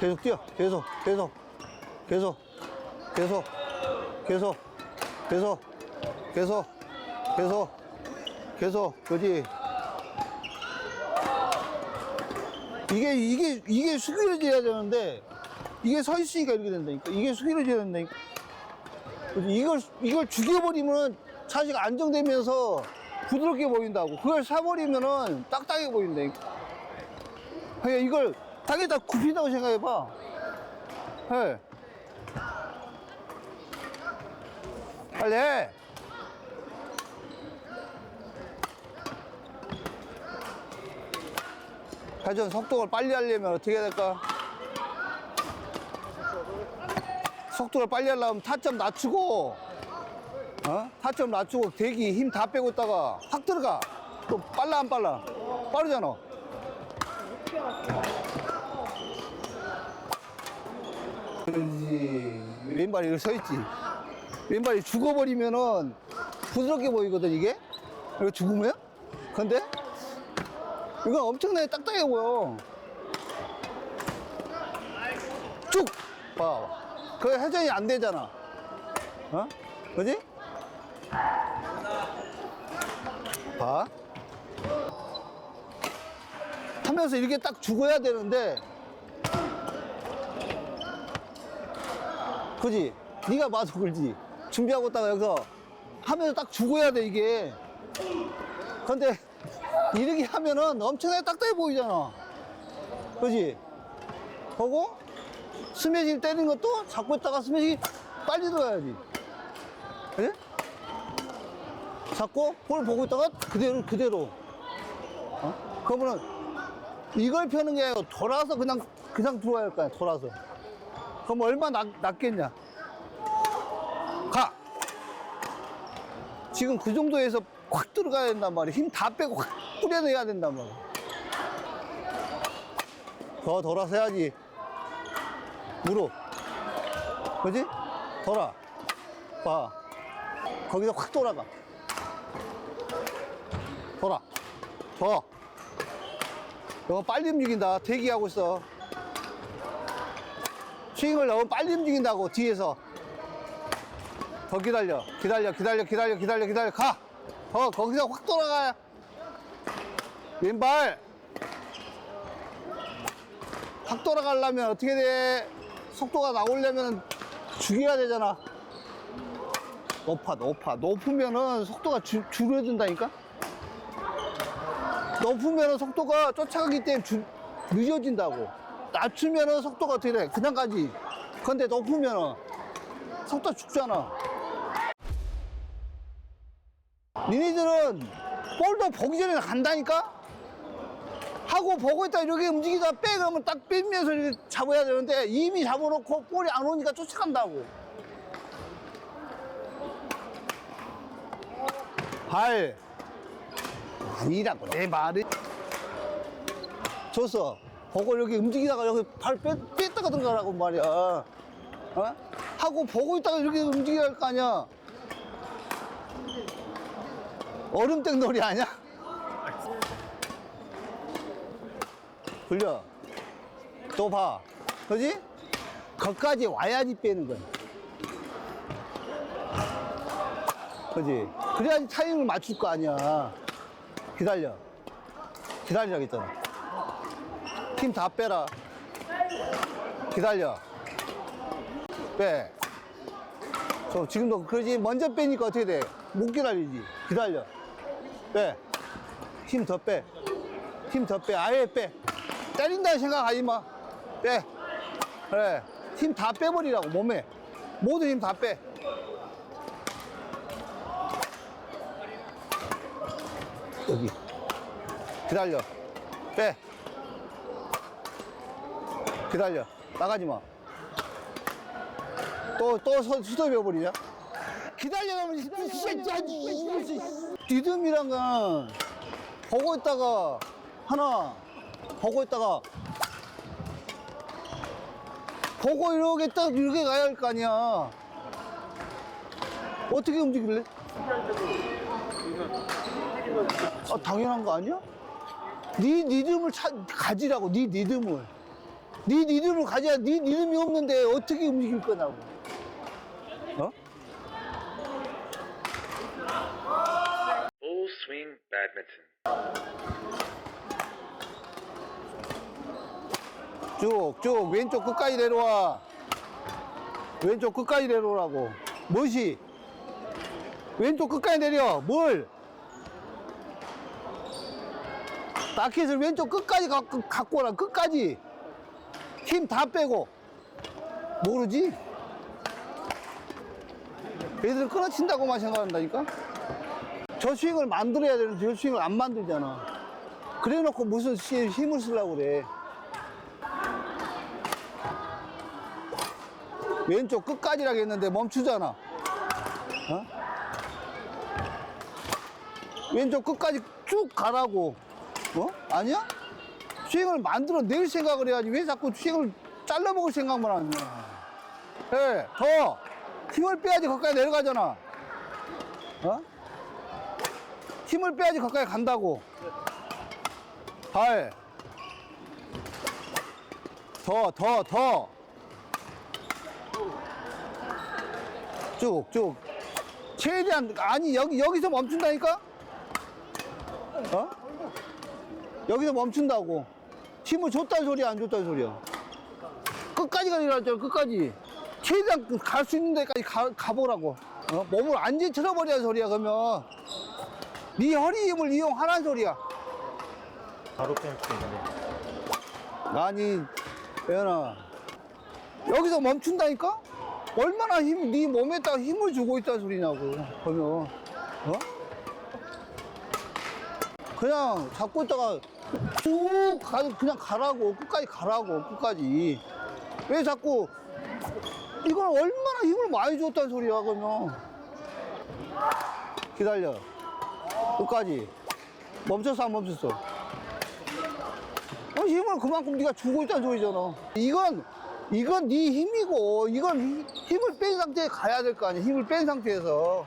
계속 뛰어. 계속. 그렇지. 이게 수그러져야 되는데, 이게 서 있으니까 이렇게 된다니까. 이게 수그러져야 된다니까. 이걸 죽여버리면 차시가 안정되면서 부드럽게 보인다고. 그걸 사버리면은 딱딱해 보인다니까. 그러니까 이걸 당에다 굽힌다고 생각해봐. 해. 빨리 해. 회전 속도를 빨리 하려면 어떻게 해야 될까? 속도를 빨리 하려면 타점 낮추고, 타점 낮추고 대기 힘 다 빼고 있다가 확 들어가. 또 빨라 안 빨라? 빠르잖아. 그렇지. 왼발이 이렇게 서 있지. 왼발이 죽어버리면은 부드럽게 보이거든 이게. 이거 죽으면? 근데 이건 엄청나게 딱딱해 보여. 쭉 봐. 그 회전이 안 되잖아. 그지? 봐. 하면서 이렇게 딱 죽어야 되는데, 그지? 네가 봐도 그러지. 준비하고 있다가 여기서 하면서 딱 죽어야 돼 이게. 근데 이렇게 하면은 엄청나게 딱딱해 보이잖아. 그지? 보고 스매싱 때리는 것도 잡고 있다가 스매싱이 빨리 들어가야지. 그래? 잡고 볼 보고 있다가 그대로. 그러면은 이걸 펴는 게 아니고 돌아서 그냥 들어와야 할 거야. 돌아서. 그럼 얼마나 낫겠냐? 가! 지금 그 정도에서 확 들어가야 된단 말이야. 힘 다 빼고 확 뿌려내야 된단 말이야. 더 돌아서 해야지. 무릎. 그지? 돌아. 봐. 거기서 확 돌아가. 돌아. 더. 너무 빨리 움직인다. 대기하고 있어. 스윙을 너무 빨리 움직인다고, 뒤에서. 더 기다려. 가! 거기서 확 돌아가. 왼발. 확 돌아가려면 어떻게 돼? 속도가 나오려면 죽여야 되잖아. 높으면은 속도가 줄어든다니까? 높으면은 속도가 쫓아가기 때문에 늦어진다고. 낮추면은 속도가 어떻게 돼? 그냥 가지. 근데 높으면은 속도가 죽잖아. 니네들은 볼도 보기 전에 간다니까? 하고 보고 있다 이렇게 움직이다 빼 그러면 딱 빼면서 이렇게 잡아야 되는데 이미 잡아놓고 볼이 안 오니까 쫓아간다고. 발 아니라고 내 말을 줬어. 보고 이렇게 움직이다가 여기 발 뺐다가 들어가라고 말이야. 하고 보고 있다가 이렇게 움직여야 할 거 아니야. 얼음땡 놀이 아니야? 굴려. 또 봐. 그지? 거기까지 와야지 빼는 거야. 그지? 그래야지 타이밍을 맞출 거 아니야. 기다리라고 했잖아. 힘 다 빼라. 기다려. 빼. 지금도 그러지. 먼저 빼니까 어떻게 돼? 못 기다리지. 기다려. 빼. 힘 더 빼. 아예 빼. 때린다 생각하지 마. 빼. 그래. 힘 다 빼버리라고, 몸에. 모든 힘 다 빼. 여기. 기다려. 빼. 기다려. 나가지 마. 또 스톱해버리냐? 기다려면 리듬이란 건 보고 있다가 하나 보고 있다가 보고 이렇게 딱 이렇게 가야 할 거 아니야. 어떻게 움직일래? 당연한 거 아니야? 네 리듬을 가지라고. 네 리듬을. 네 리듬을 가져야 네 리듬이 없는데 어떻게 움직일 거냐고. 어? Full swing badminton. 쭉 왼쪽 끝까지 내려와. 왼쪽 끝까지 내려오라고. 무엇이? 왼쪽 끝까지 내려. 뭘? 라켓을 왼쪽 끝까지 갖고 오라. 끝까지. 힘 다 빼고. 모르지? 얘들은 끊어친다고만 생각한다니까? 저 스윙을 만들어야 되는데 저 스윙을 안 만들잖아. 그래 놓고 무슨 힘을 쓰려고 그래. 왼쪽 끝까지라고 했는데 멈추잖아. 어? 왼쪽 끝까지 쭉 가라고. 어? 아니야? 스윙을 만들어 낼 생각을 해야지. 왜 자꾸 스윙을 잘라먹을 생각만 하냐. 예, 더 힘을 빼야지 거기까지 내려가잖아. 어? 힘을 빼야지 거기까지 간다고. 발. 더. 쭉. 최대한, 아니, 여기서 멈춘다니까? 어? 여기서 멈춘다고. 힘을 줬다는 소리야, 안 줬다는 소리야? 끝까지 가려고 했잖아, 끝까지. 최대한 갈 수 있는 데까지 가보라고. 어? 몸을 완전히 틀어버리는 소리야, 그러면. 네 허리 힘을 이용하라는 소리야. 바로 뺄 수 있네. 아니, 예은아. 여기서 멈춘다니까? 얼마나 네 몸에다가 힘을 주고 있다는 소리냐고, 그러면. 어? 그냥 잡고 있다가 쭉 그냥 가라고. 끝까지 가라고, 끝까지. 왜 자꾸, 이걸 얼마나 힘을 많이 줬다는 소리야, 그러면. 기다려. 끝까지. 멈췄어, 안 멈췄어? 힘을 그만큼 네가 주고 있다는 소리잖아. 이건 네 힘이고, 이건 힘을 뺀 상태에 가야 될 거 아니야. 힘을 뺀 상태에서.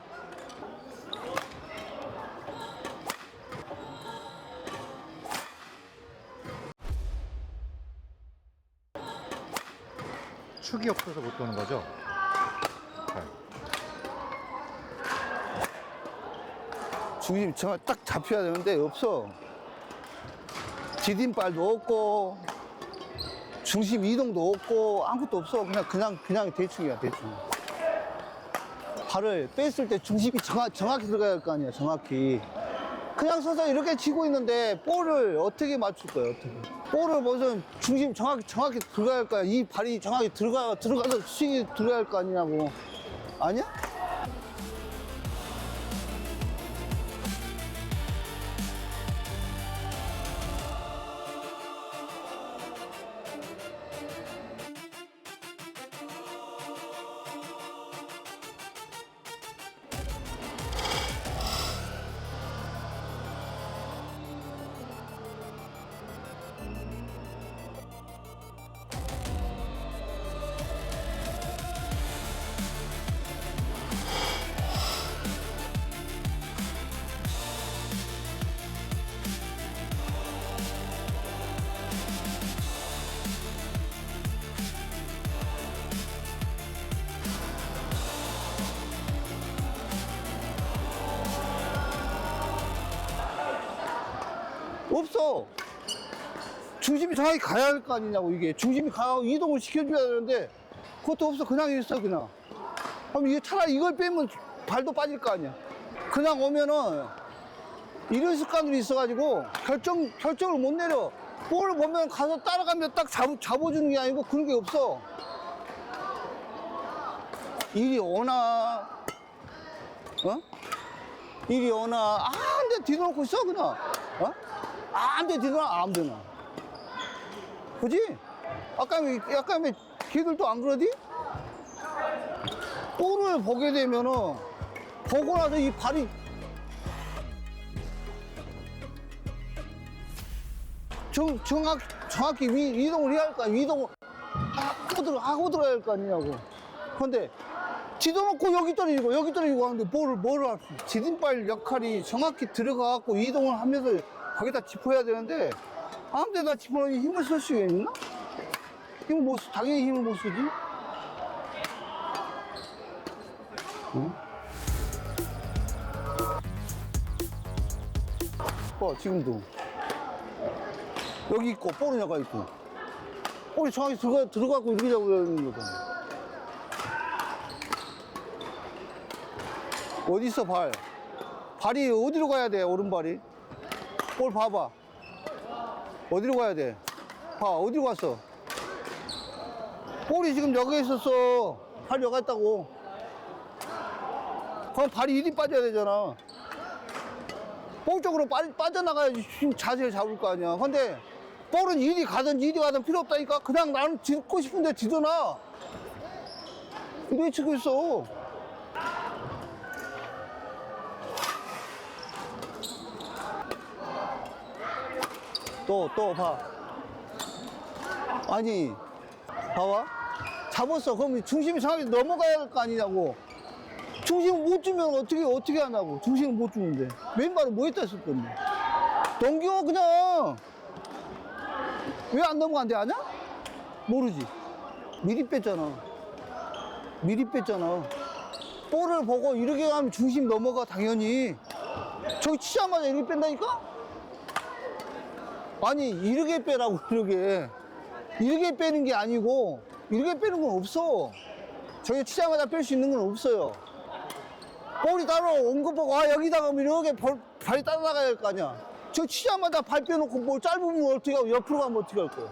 축이 없어서 못 도는 거죠? 발. 중심 정말 딱 잡혀야 되는데 없어. 디딤발도 없고 중심 이동도 없고 아무것도 없어. 그냥 대충이야, 대충. 발을 뺐을 때 중심이 정확히 들어가야 할 거 아니야, 정확히. 그냥 서서 이렇게 치고 있는데 볼을 어떻게 맞출 거야, 어떻게. 볼을 무슨 중심 정확히 들어가야 할 거야. 이 발이 정확히 들어가서 스윙이 들어가야 할 거 아니냐고. 아니야? 없어. 중심이 정확히 가야 할 거 아니냐고, 이게. 중심이 가고 이동을 시켜줘야 되는데, 그것도 없어. 그냥 있어, 그냥. 그럼 이게 차라리 이걸 빼면 발도 빠질 거 아니야. 그냥 오면은, 이런 습관들이 있어가지고, 결정을 못 내려. 볼을 보면 가서 따라가면 딱 잡아주는 게 아니고, 그런 게 없어. 이리 오나, 어? 이리 오나, 안 돼, 뒤돌아놓고 있어, 그냥. 어? 안 돼, 뒤돌아, 안 되나. 그지? 아까 왜 걔들도 안 그러지? 볼을 보게 되면은, 보고 나서 이 발이 정확히 이동을 해야 할 거 아니야. 이동을 하고 들어야 할 거 아니냐고. 그런데 뒤돌아놓고 여기 떨어지고 하는데 뭐를 할 수. 디딤발 역할이 정확히 들어가갖고 이동을 하면서 거기다 짚어야 되는데 아무 데나 짚어놓으니 힘을 쓸 수 있나? 힘을 못 쓰, 당연히 힘을 못 쓰지. 응? 지금도. 여기 있고, 볼은 여기 있고. 볼이 정확히 들어가고 이렇게 잡으려는 거잖아. 어디 있어, 발? 발이 어디로 가야 돼, 오른발이? 볼 봐봐. 어디로 가야 돼? 봐, 어디로 갔어? 볼이 지금 여기에 있었어. 발 여기 있다고. 그럼 발이 이리 빠져야 되잖아. 볼 쪽으로 빠져나가야지 자세를 잡을 거 아니야. 근데 볼은 이리 가든지 이리 가든 필요 없다니까. 그냥 나는 짚고 싶은데 짚어놔. 이렇게 치고 있어. 또 봐. 아니, 봐봐. 잡았어. 그럼 중심이 정확히 넘어가야 할 거 아니냐고. 중심을 못 주면 어떻게 하냐고. 중심을 못 주는데. 왼발은 뭐 했다 했을 건데. 넘겨, 그냥. 왜 안 넘어간대, 아냐? 모르지. 미리 뺐잖아. 미리 뺐잖아. 볼을 보고 이렇게 하면 중심 넘어가, 당연히. 저기 치자마자 이렇게 뺀다니까? 아니, 이렇게 빼라고, 이렇게. 이렇게 빼는 게 아니고, 이렇게 빼는 건 없어. 저기 치자마자 뺄 수 있는 건 없어요. 볼이 따로 온 거 보고, 아, 여기다가 이렇게 발이 따라나가야 할 거 아니야. 저 치자마자 발 빼놓고 뭘 짧으면 어떻게 하고, 옆으로 가면 어떻게 할 거야.